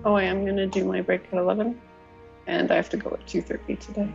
Oh, I am gonna do my break at 11, and I have to go at 2:30 today.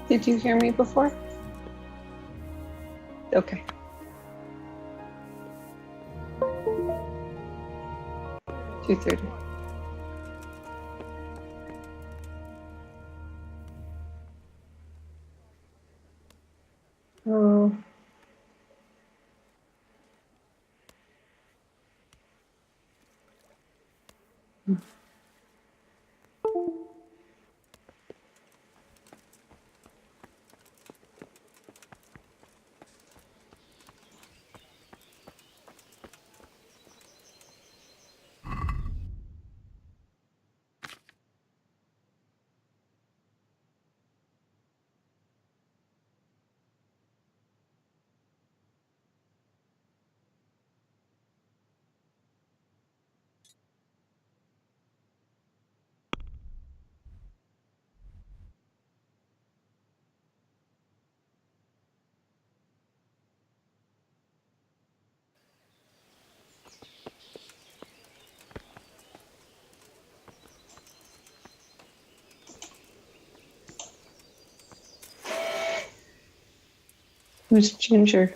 Did you hear me before? Okay. $2:30. Oh. Who's Ginger?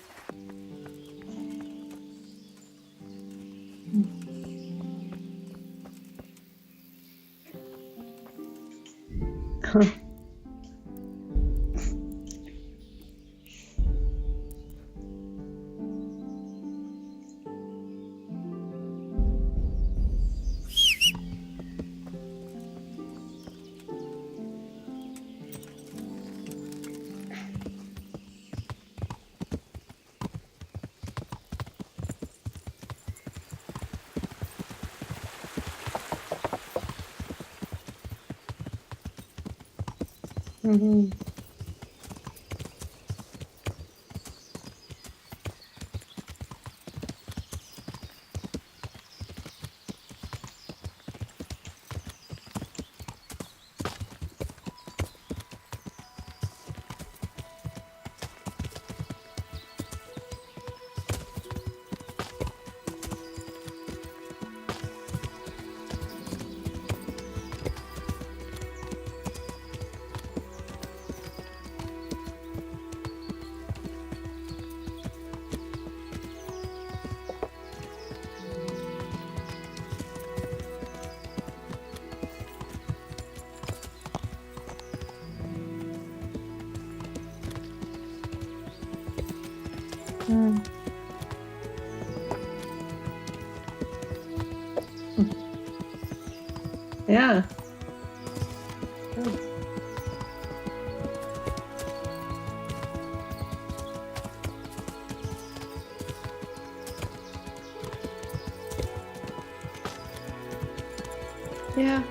Huh. Mm-hmm. Mm. Yeah. Good. Yeah.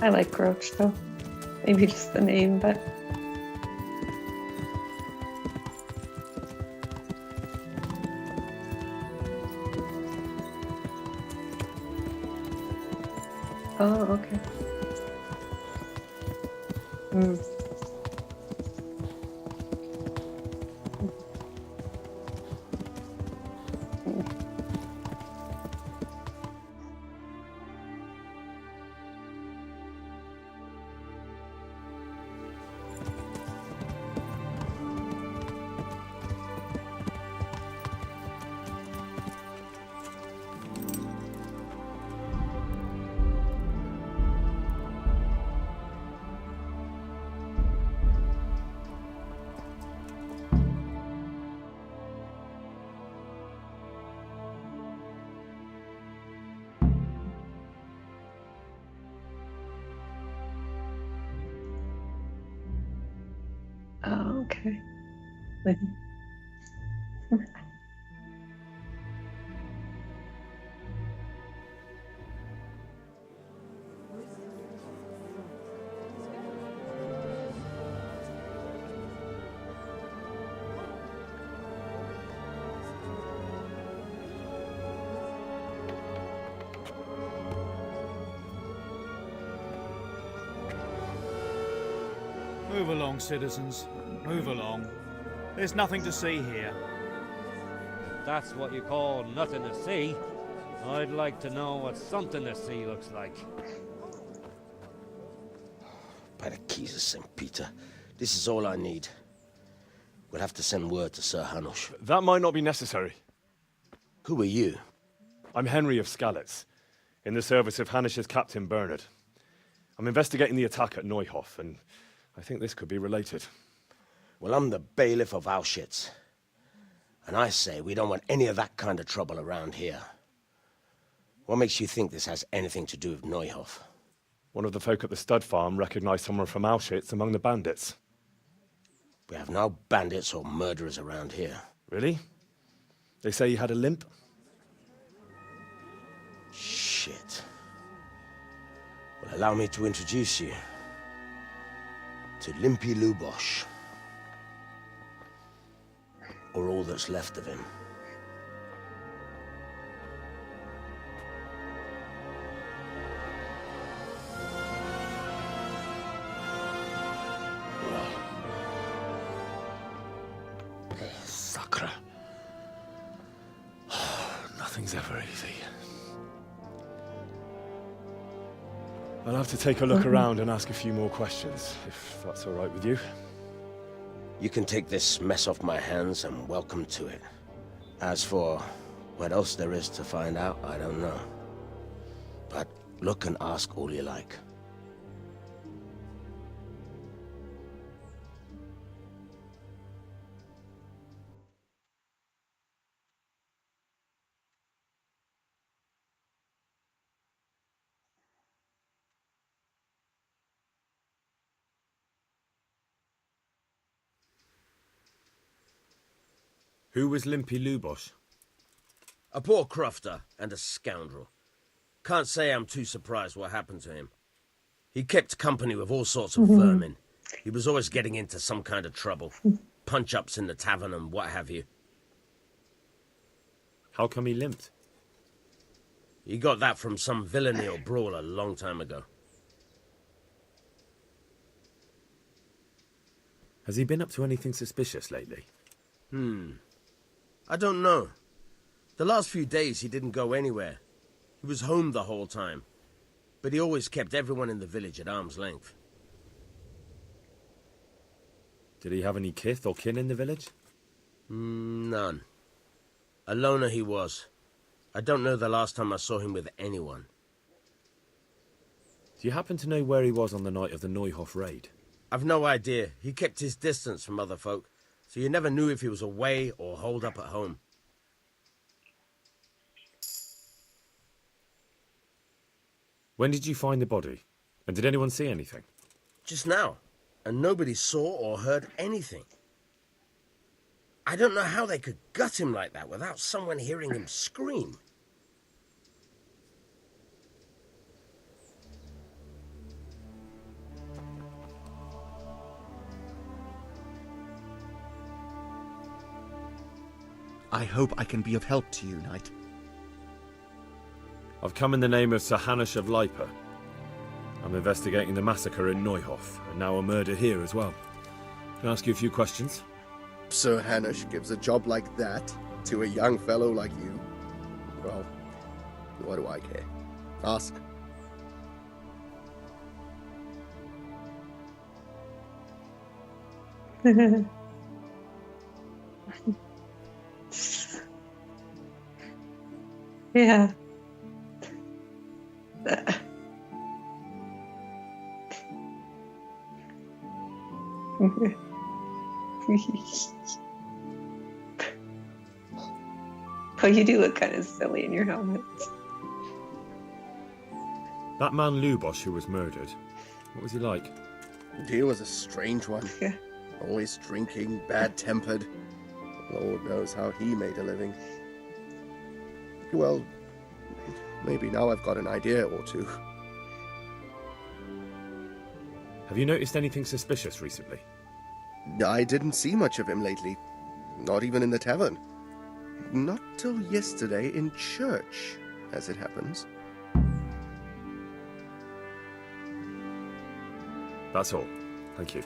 I like Groach though. Maybe just the name, but. Oh, okay. Mm. Oh, okay. Move along, citizens. Move along. There's nothing to see here. That's what you call nothing to see. I'd like to know what something to see looks like. By the keys of St. Peter, this is all I need. We'll have to send word to Sir Hanush. That might not be necessary. Who are you? I'm Henry of Skalitz, in the service of Hanush's Captain Bernard. I'm investigating the attack at Neuhof, and I think this could be related. Well, I'm the bailiff of Auschwitz. And I say we don't want any of that kind of trouble around here. What makes you think this has anything to do with Neuhof? One of the folk at the stud farm recognized someone from Auschwitz among the bandits. We have no bandits or murderers around here. Really? They say he had a limp? Shit. Well, allow me to introduce you to Limpy Lubosh. Or all that's left of him. Sacre. Nothing's ever easy. I'll have to take a look around and ask a few more questions, if that's all right with you. You can take this mess off my hands and welcome to it. As for what else there is to find out, I don't know. But look and ask all you like. Who was Limpy Lubosh? A poor crofter and a scoundrel. Can't say I'm too surprised what happened to him. He kept company with all sorts of vermin. He was always getting into some kind of trouble. Punch-ups in the tavern and what have you. How come he limped? He got that from some villainy or brawl a long time ago. Has he been up to anything suspicious lately? I don't know. The last few days he didn't go anywhere. He was home the whole time. But he always kept everyone in the village at arm's length. Did he have any kith or kin in the village? None. A loner he was. I don't know the last time I saw him with anyone. Do you happen to know where he was on the night of the Neuhof raid? I've no idea. He kept his distance from other folk, so you never knew if he was away or holed up at home. When did you find the body? And did anyone see anything? Just now. And nobody saw or heard anything. I don't know how they could gut him like that without someone hearing him scream. I hope I can be of help to you, Knight. I've come in the name of Sir Hanush of Lipa. I'm investigating the massacre in Neuhof, and now a murder here as well. Can I ask you a few questions? Sir Hanush gives a job like that to a young fellow like you? Well, what do I care? Ask. Yeah. Oh, you do look kind of silly in your helmet. That man Lubosh who was murdered, what was he like? He was a strange one. Yeah. Always drinking, bad-tempered. Lord knows how he made a living. Well, maybe now I've got an idea or two. Have you noticed anything suspicious recently? I didn't see much of him lately. Not even in the tavern. Not till yesterday in church, as it happens. That's all. Thank you.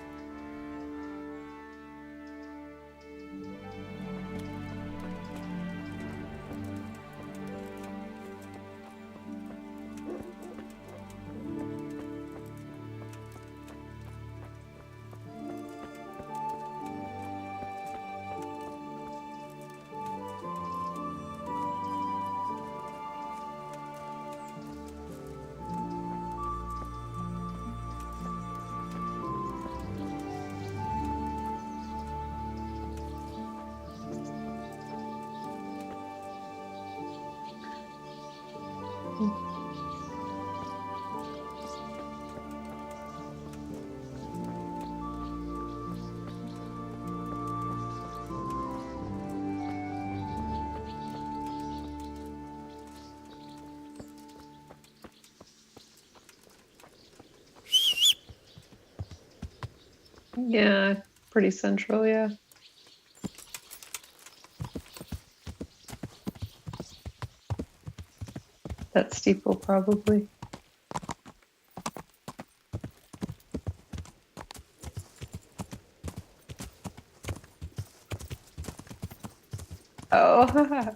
Yeah, pretty central, yeah. That steeple, probably. Oh,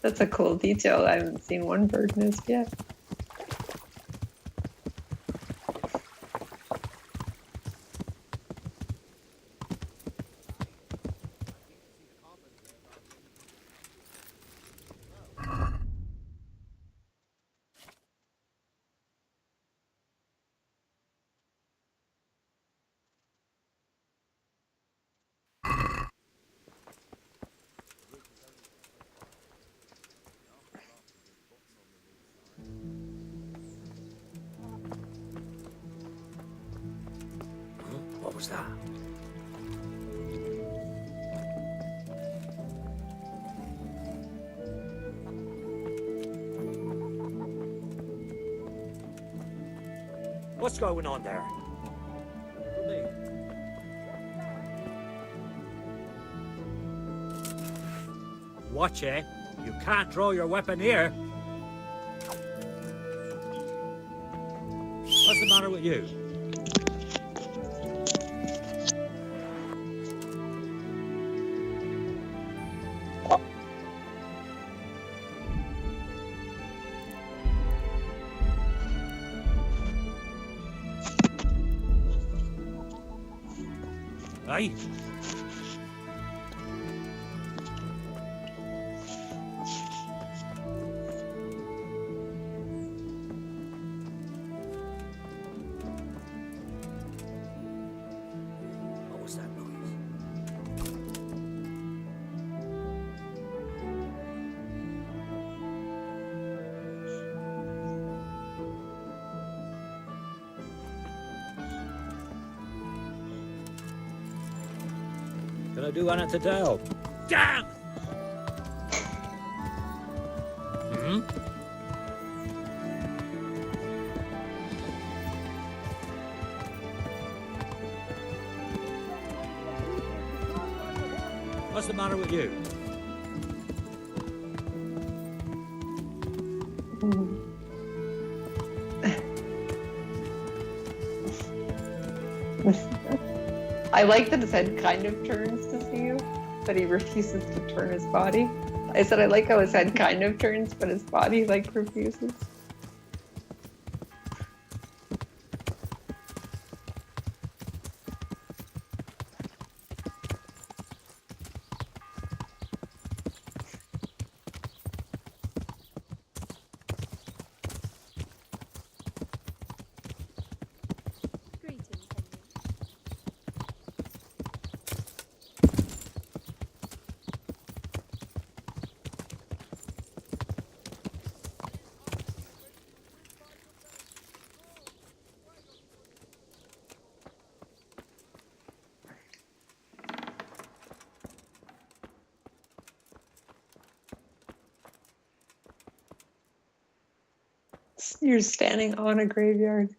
that's a cool detail. I haven't seen one bird nest yet. What was that? What's going on there? Watch it. You can't throw your weapon here. What's the matter with you? Aye? What was that noise? Can I do anything to help? Damn! Hmm? What's the matter with you? I like that his head kind of turns to see you, but he refuses to turn his body. I said I like how his head kind of turns, but his body like refuses. Greetings, Henry. You're standing on a graveyard.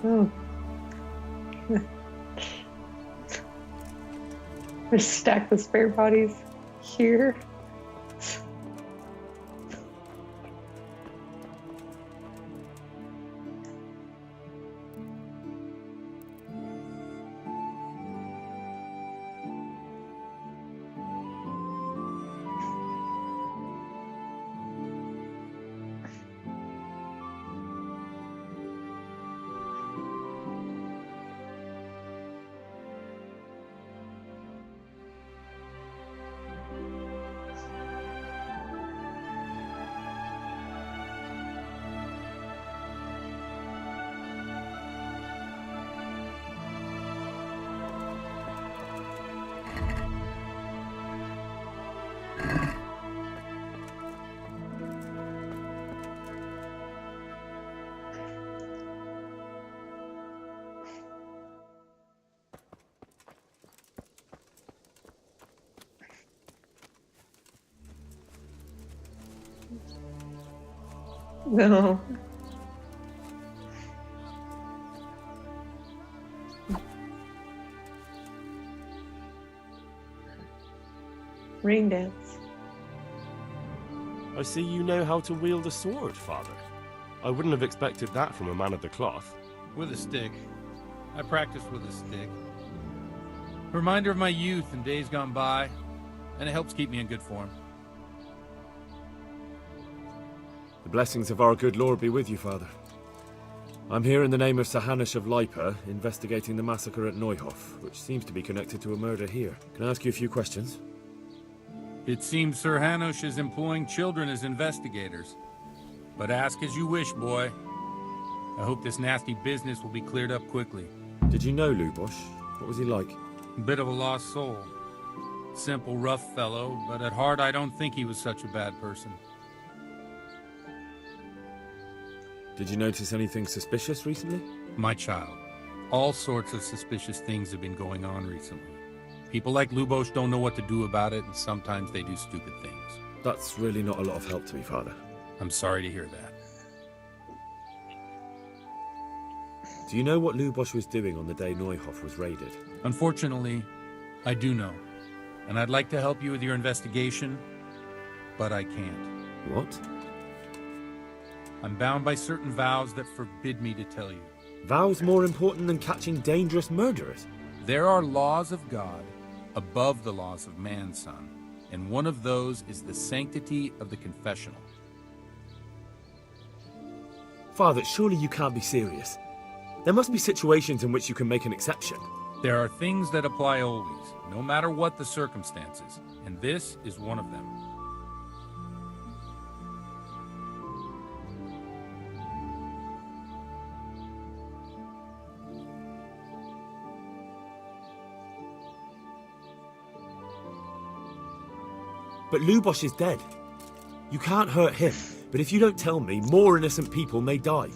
Oh. There's a stack of spare bodies here. No. Rain dance. I see you know how to wield a sword, Father. I wouldn't have expected that from a man of the cloth. With a stick. I practice with a stick. Reminder of my youth and days gone by, and it helps keep me in good form. The blessings of our good Lord be with you, Father. I'm here in the name of Sir Hanush of Lipa, investigating the massacre at Neuhof, which seems to be connected to a murder here. Can I ask you a few questions? It seems Sir Hanush is employing children as investigators. But ask as you wish, boy. I hope this nasty business will be cleared up quickly. Did you know Lubosh? What was he like? Bit of a lost soul. Simple, rough fellow, but at heart I don't think he was such a bad person. Did you notice anything suspicious recently? My child, all sorts of suspicious things have been going on recently. People like Lubosh don't know what to do about it, and sometimes they do stupid things. That's really not a lot of help to me, Father. I'm sorry to hear that. Do you know what Lubosh was doing on the day Neuhof was raided? Unfortunately, I do know. And I'd like to help you with your investigation, but I can't. What? I'm bound by certain vows that forbid me to tell you. Vows more important than catching dangerous murderers? There are laws of God above the laws of man, son, and one of those is the sanctity of the confessional. Father, surely you can't be serious. There must be situations in which you can make an exception. There are things that apply always, no matter what the circumstances, and this is one of them. But Lubosh is dead. You can't hurt him. But if you don't tell me, more innocent people may die.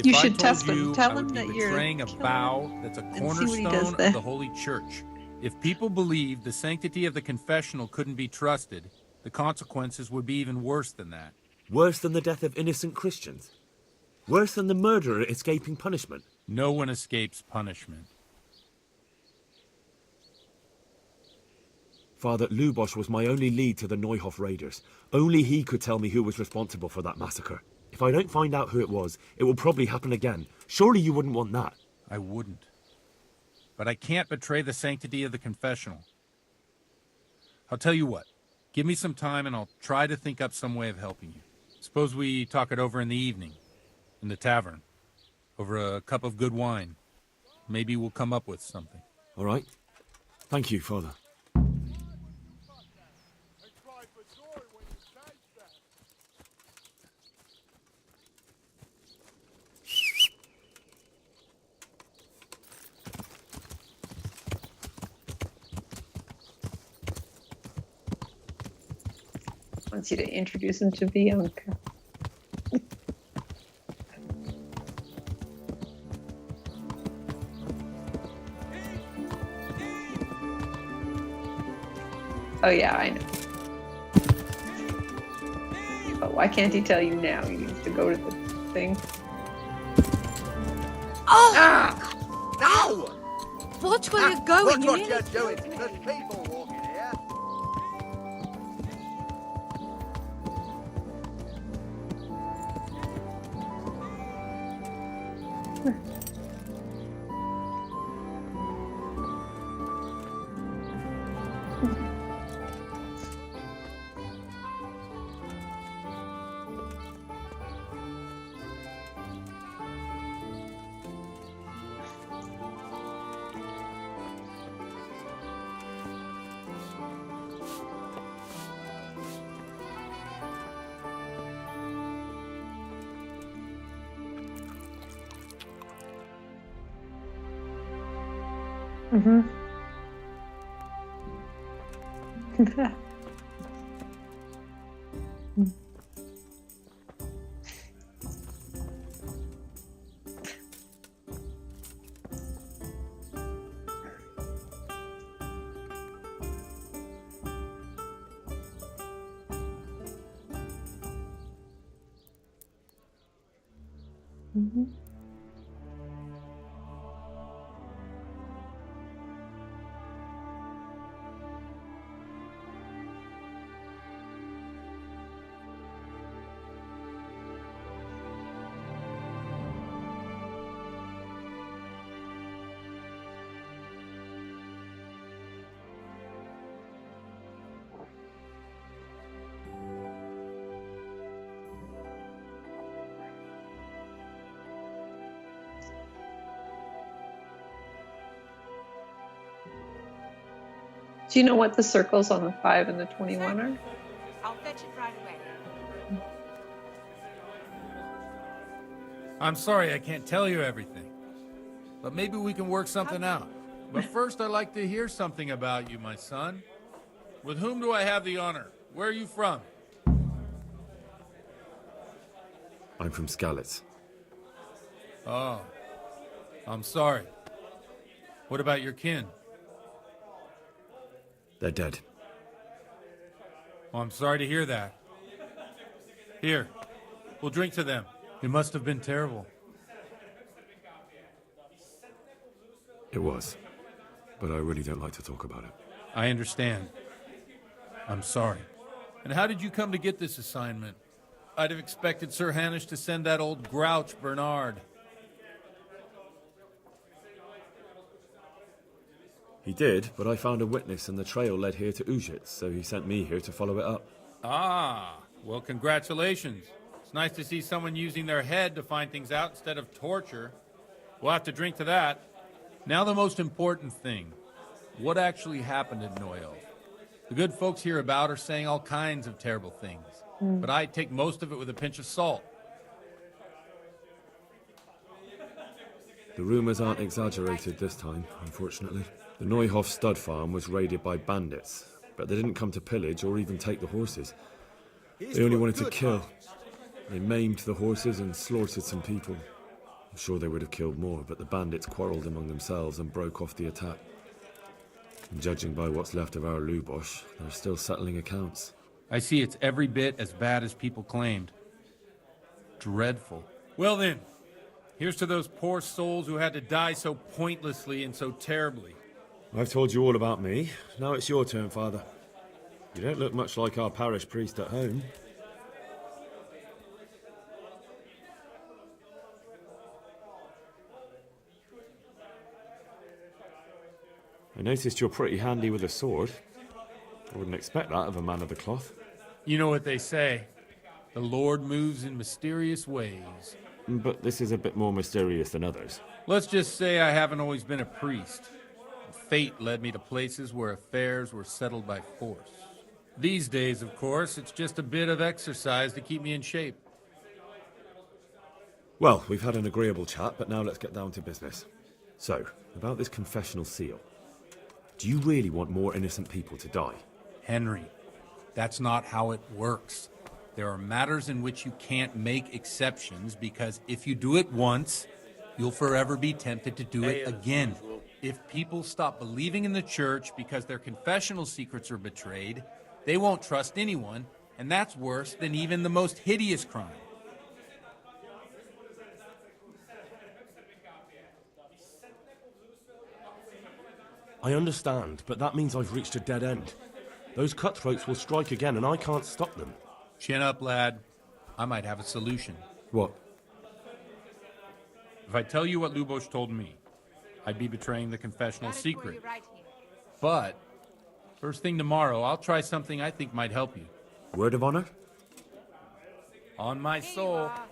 You If I should told test him. you, Tell I would him be that you're betraying a killing vow that's a and see what he does cornerstone there. of the Holy Church. If people believed the sanctity of the confessional couldn't be trusted, the consequences would be even worse than that. Worse than the death of innocent Christians? Worse than the murderer escaping punishment? No one escapes punishment. Father, Lubosh was my only lead to the Neuhof raiders. Only he could tell me who was responsible for that massacre. If I don't find out who it was, it will probably happen again. Surely you wouldn't want that. I wouldn't. But I can't betray the sanctity of the confessional. I'll tell you what. Give me some time and I'll try to think up some way of helping you. Suppose we talk it over in the evening, in the tavern, over a cup of good wine. Maybe we'll come up with something. All right. Thank you, Father. Wants you to introduce him to Bianca. Oh yeah, I know. But why can't he tell you now? He needs to go to the thing. Oh! Ah! No! Watch where you're going. Watch You what you're doing. There's people walking here. Mm-hmm. Mm-hmm. Do you know what the circles on the 5 and the 21 are? I'll fetch it right away. I'm sorry I can't tell you everything. But maybe we can work something out. But first I'd like to hear something about you, my son. With whom do I have the honor? Where are you from? I'm from Skalitz. Oh, I'm sorry. What about your kin? They're dead. Oh, I'm sorry to hear that. Here, we'll drink to them. It must have been terrible. It was. But I really don't like to talk about it. I understand. I'm sorry. And how did you come to get this assignment? I'd have expected Sir Hanush to send that old grouch, Bernard. He did, but I found a witness and the trail led here to Ujitz, so he sent me here to follow it up. Ah, well, congratulations. It's nice to see someone using their head to find things out instead of torture. We'll have to drink to that. Now the most important thing. What actually happened at Noyo? The good folks hereabout are saying all kinds of terrible things, but I take most of it with a pinch of salt. The rumours aren't exaggerated this time, unfortunately. The Neuhoff stud farm was raided by bandits, but they didn't come to pillage or even take the horses. They only wanted to kill. They maimed the horses and slaughtered some people. I'm sure they would have killed more, but the bandits quarrelled among themselves and broke off the attack. And judging by what's left of our Lubosh, they're still settling accounts. I see it's every bit as bad as people claimed. Dreadful. Well then, here's to those poor souls who had to die so pointlessly and so terribly. I've told you all about me. Now it's your turn, Father. You don't look much like our parish priest at home. I noticed you're pretty handy with a sword. I wouldn't expect that of a man of the cloth. You know what they say. The Lord moves in mysterious ways. But this is a bit more mysterious than others. Let's just say I haven't always been a priest. Fate led me to places where affairs were settled by force. These days, of course, it's just a bit of exercise to keep me in shape. Well, we've had an agreeable chat, but now let's get down to business. So, about this confessional seal. Do you really want more innocent people to die? Henry, that's not how it works. There are matters in which you can't make exceptions because if you do it once, you'll forever be tempted to do it again. If people stop believing in the church because their confessional secrets are betrayed, they won't trust anyone, and that's worse than even the most hideous crime. I understand, but that means I've reached a dead end. Those cutthroats will strike again, and I can't stop them. Chin up, lad. I might have a solution. What? If I tell you what Lubosh told me, I'd be betraying the confessional Got it for you secret. right here. But, first thing tomorrow, I'll try something I think might help you. Word of honor? On my Here you soul. are.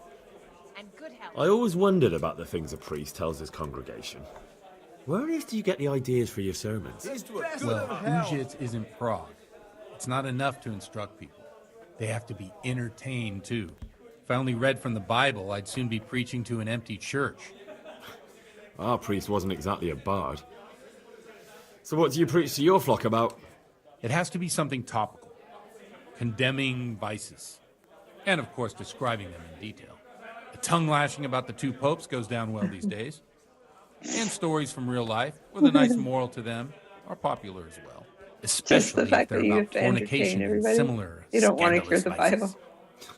And good health. I always wondered about the things a priest tells his congregation. Where on earth do you get the ideas for your sermons? Well, Ujits isn't Prague. It's not enough to instruct people. They have to be entertained, too. If I only read from the Bible, I'd soon be preaching to an empty church. Our priest wasn't exactly a bard. So what do you preach to your flock about? It has to be something topical. Condemning vices. And, of course, describing them in detail. A tongue lashing about the two popes goes down well these days. And stories from real life, with a nice moral to them, are popular as well. Especially Just the fact if they're that you about have to fornication entertain and everybody. similar You don't want to hear scandalous the vices. Bible.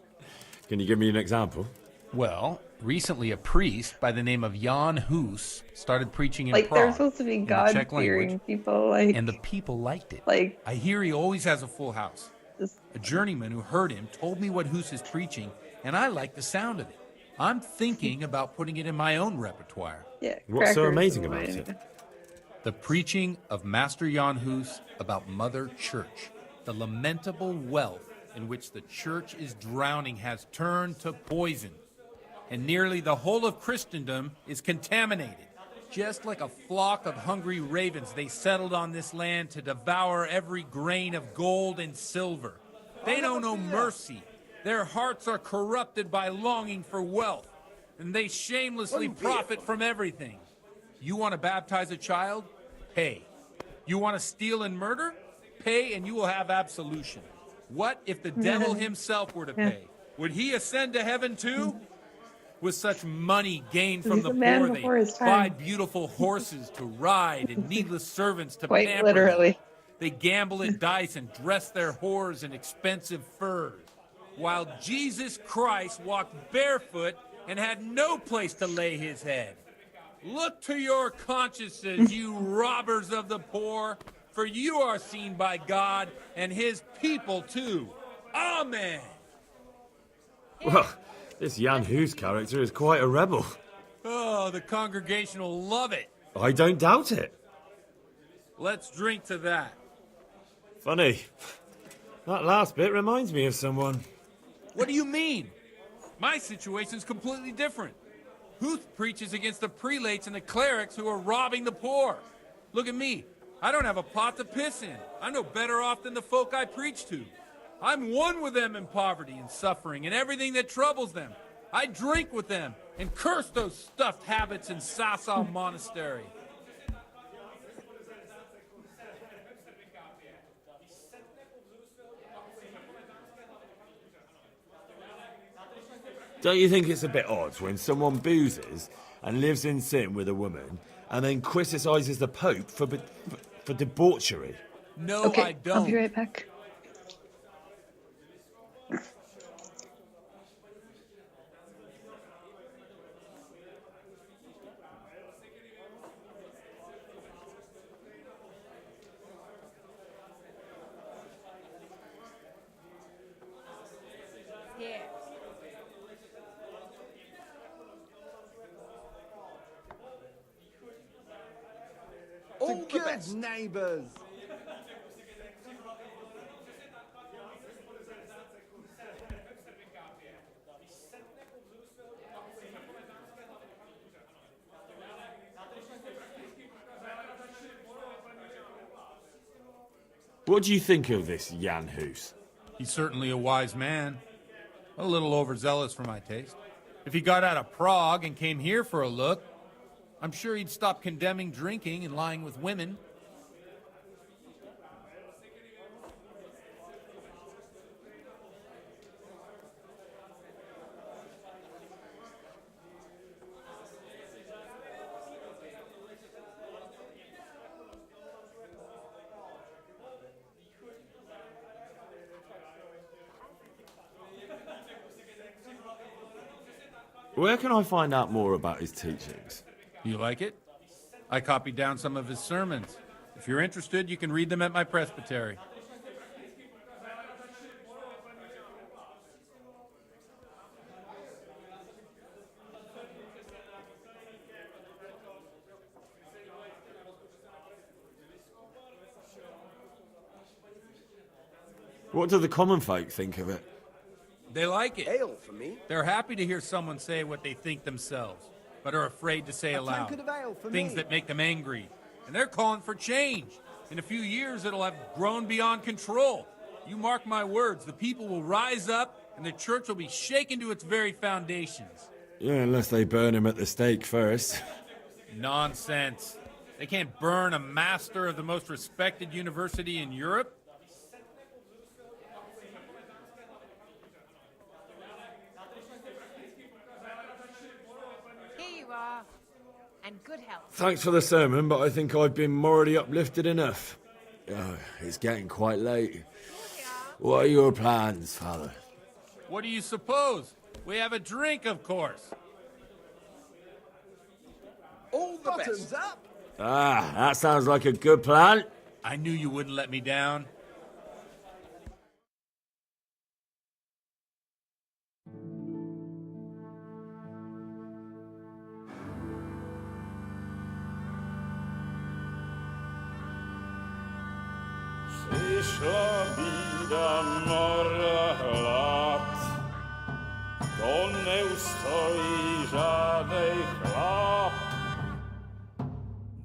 Can you give me an example? Well, recently a priest by the name of Jan Hus started preaching in Like Prague. they're supposed to be in the Czech God-fearing language, people. Like, and the people liked it. like I hear he always has a full house. just, A journeyman who heard him told me what Hus is preaching, and I like the sound of it. I'm thinking about putting it in my own repertoire. yeah. What's so crackers amazing and about wine. it? The preaching of Master Jan Hus about Mother Church. The lamentable wealth in which the church is drowning has turned to poison. And nearly the whole of Christendom is contaminated. Just like a flock of hungry ravens, they settled on this land to devour every grain of gold and silver. They know no mercy. Their hearts are corrupted by longing for wealth, and they shamelessly profit from everything. You want to baptize a child? Pay. You want to steal and murder? Pay, and you will have absolution. What if the devil himself were to pay? Would he ascend to heaven too? With such money gained from He's the a man poor, they before his buy time. beautiful horses to ride and needless servants to Quite pamper literally. them. They gamble at dice and dress their whores in expensive furs. While Jesus Christ walked barefoot and had no place to lay his head. Look to your consciences, you robbers of the poor, for you are seen by God and his people too. Amen. Well, this Jan Hus character is quite a rebel. Oh, the congregation will love it. I don't doubt it. Let's drink to that. Funny. That last bit reminds me of someone. What do you mean? My situation's completely different. Huth preaches against the prelates and the clerics who are robbing the poor. Look at me. I don't have a pot to piss in. I'm no better off than the folk I preach to. I'm one with them in poverty and suffering and everything that troubles them. I drink with them and curse those stuffed habits in Sasau Monastery. Don't you think it's a bit odd when someone boozes and lives in sin with a woman and then criticises the Pope for debauchery? No, Okay, I don't. I'll be right back. Here. All the good neighbours. What do you think of this Jan Hus? He's certainly a wise man. A little overzealous for my taste. If he got out of Prague and came here for a look, I'm sure he'd stop condemning drinking and lying with women. Where can I find out more about his teachings? You like it? I copied down some of his sermons. If you're interested, you can read them at my presbytery. What do the common folk think of it? They like it. Ale for me. They're happy to hear someone say what they think themselves, but are afraid to say aloud. tankard of ale for Things me. that make them angry. And they're calling for change. In a few years, it'll have grown beyond control. You mark my words, the people will rise up, and the church will be shaken to its very foundations. Yeah, unless they burn him at the stake first. Nonsense. They can't burn a master of the most respected university in Europe. Here you are. And good health. Thanks for the sermon, but I think I've been morally uplifted enough. Oh, it's getting quite late. What are your plans, Father? What do you suppose? We have a drink, of course. All the bottoms up. Ah, that sounds like a good plan. I knew you wouldn't let me down. Przyszła bida mora lat, to nie ustoi żadnej chlap.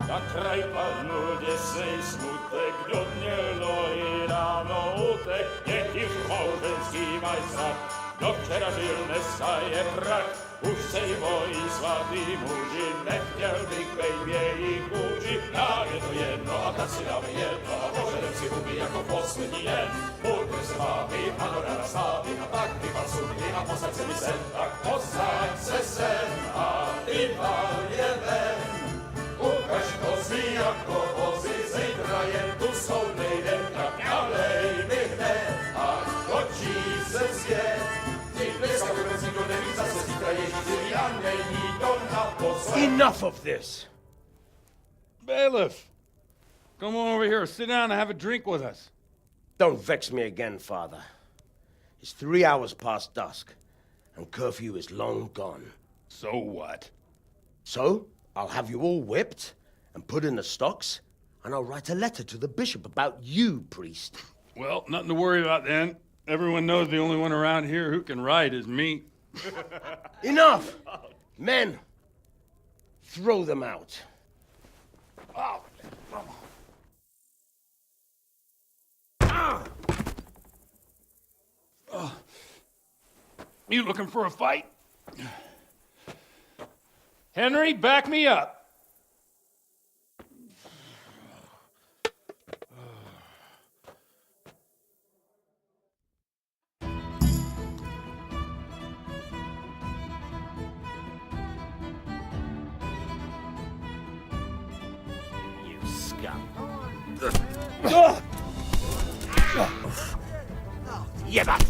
Na kraj padnął dziesięć smutek, do dnielo i rano utek, niech już małżeński majstak, do wczera żylne staje prak. Už sejmoj svatý muži, nechtěl bych bejbě jich učit. Nám je to jedno a tak si dáme jedno a požadem si huby jako poslední den. Budeme se bávy a do rána stávy a tak vypal sudy a posaď se mi sem. Tak posaď se sem a vypal je ven. Ukaž kozy jako vozy, zítra je tu soudnej den. Tak nalej mi hned, ať točí se svět. Enough of this! Bailiff, come on over here, sit down and have a drink with us. Don't vex me again, Father. It's 3 hours past dusk, and curfew is long gone. So what? So, I'll have you all whipped and put in the stocks, and I'll write a letter to the bishop about you, priest. Well, nothing to worry about then. Everyone knows the only one around here who can write is me. Enough! Men, throw them out. Oh. You looking for a fight? Henry, back me up. You scum. Yeah, that.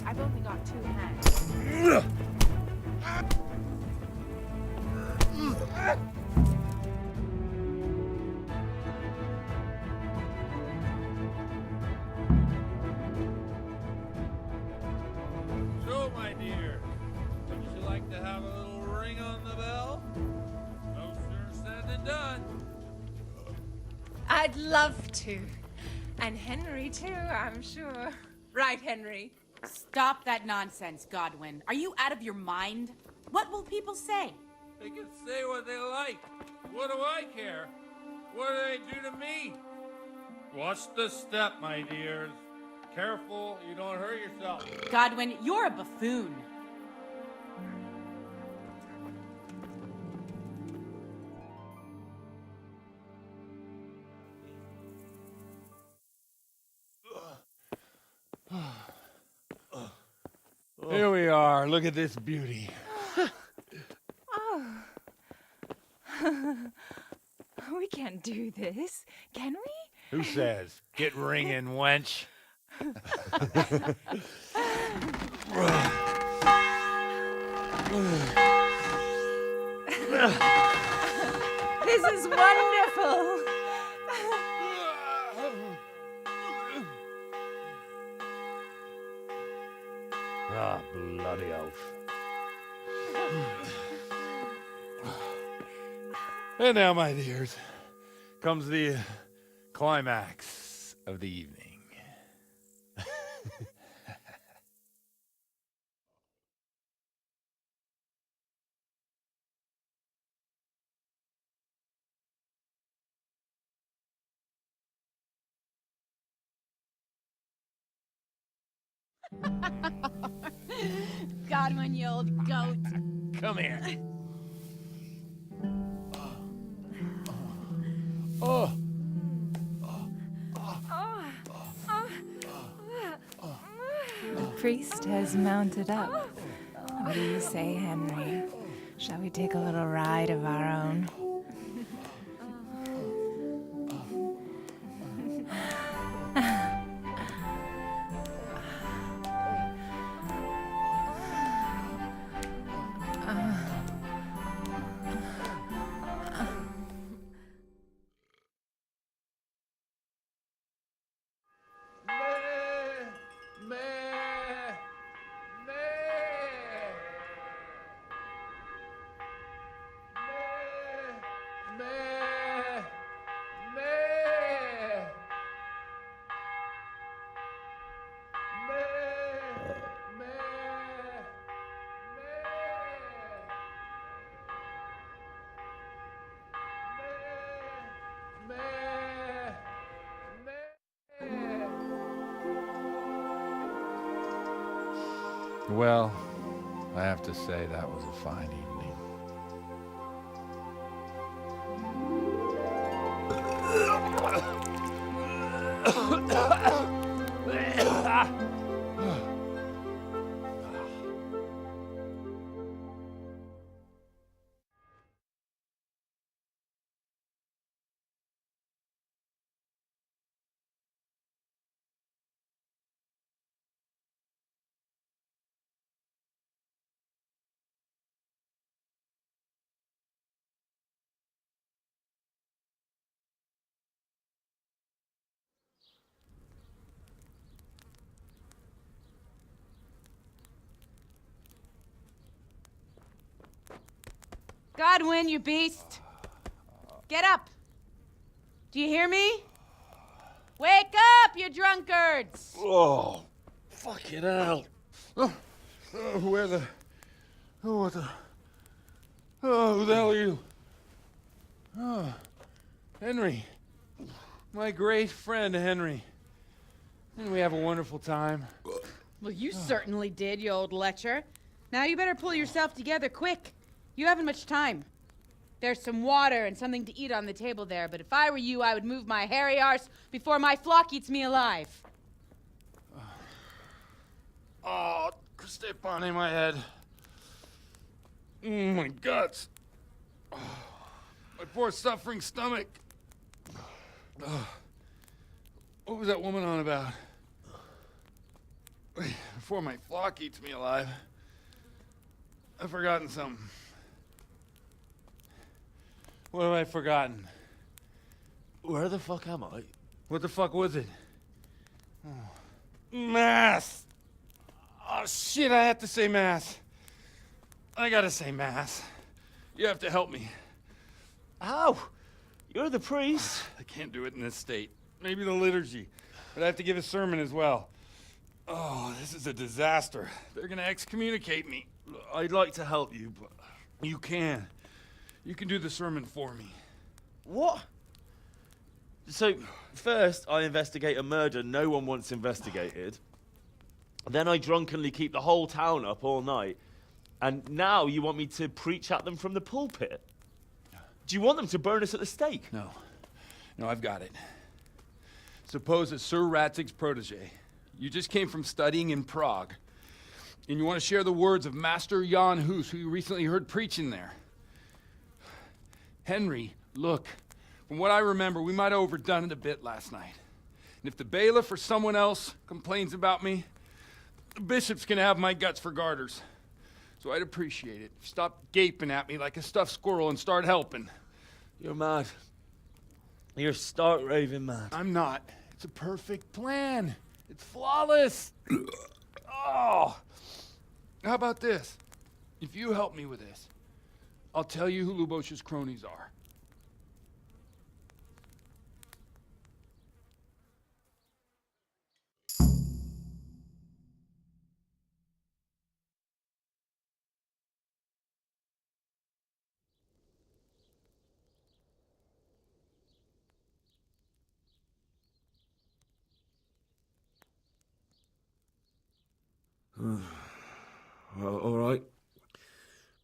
I've only got 2 hands. So, my dear, would you like to have a little ring on the bell? No sooner said than done. I'd love to. And Henry, too, I'm sure. Right, Henry? Stop that nonsense, Godwin. Are you out of your mind? What will people say? They can say what they like. What do I care? What do they do to me? Watch the step, my dears. Careful, you don't hurt yourself. Godwin, you're a buffoon. Here we are. Look at this beauty. Oh. We can't do this, can we? Who says? Get ringing, wench. This is wonderful. Ah, bloody oath. And now, my dears, comes the climax of the evening. Godwin, you old goat. Come here. Oh. The priest has mounted up. What do you say, Henry? Shall we take a little ride of our own? Well, I have to say that was a fine evening. Godwin, you beast! Get up! Do you hear me? Wake up, you drunkards! Oh, fucking hell. Where the... Oh, what the... Oh, who the hell are you? Oh, Henry. My great friend, Henry. Didn't we have a wonderful time? Well, you certainly did, you old lecher. Now you better pull yourself together quick. You haven't much time. There's some water and something to eat on the table there, but if I were you, I would move my hairy arse before my flock eats me alive. Oh, step on in my head. My guts. Oh, my poor suffering stomach. Oh, what was that woman on about? Before my flock eats me alive. I've forgotten something. What have I forgotten? Where the fuck am I? What the fuck was it? Oh. Mass! Oh shit, I have to say mass. I gotta say mass. You have to help me. How? You're the priest. I can't do it in this state. Maybe the liturgy. But I have to give a sermon as well. Oh, this is a disaster. They're gonna excommunicate me. I'd like to help you, but... You can. You can do the sermon for me. What? So, first I investigate a murder no one wants investigated. Then I drunkenly keep the whole town up all night. And now you want me to preach at them from the pulpit? Do you want them to burn us at the stake? No. No, I've got it. Suppose that Sir Ratzig's protege. You just came from studying in Prague. And you want to share the words of Master Jan Hus, who you recently heard preaching there. Henry, look. From what I remember, we might have overdone it a bit last night. And if the bailiff or someone else complains about me, the bishop's gonna have my guts for garters. So I'd appreciate it. Stop gaping at me like a stuffed squirrel and start helping. You're mad. You're stark raving mad. I'm not. It's a perfect plan. It's flawless. Oh. How about this? If you help me with this, I'll tell you who Lubosh's cronies are. Well, all right.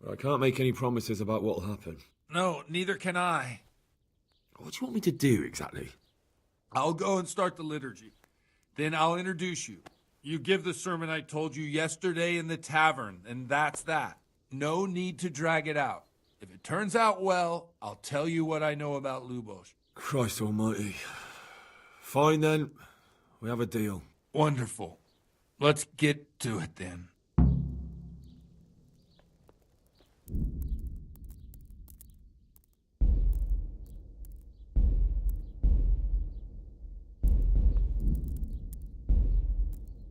But I can't make any promises about what'll happen. No, neither can I. What do you want me to do exactly? I'll go and start the liturgy. Then I'll introduce you. You give the sermon I told you yesterday in the tavern, and that's that. No need to drag it out. If it turns out well, I'll tell you what I know about Lubosh. Christ almighty. Fine then. We have a deal. Wonderful. Let's get to it then.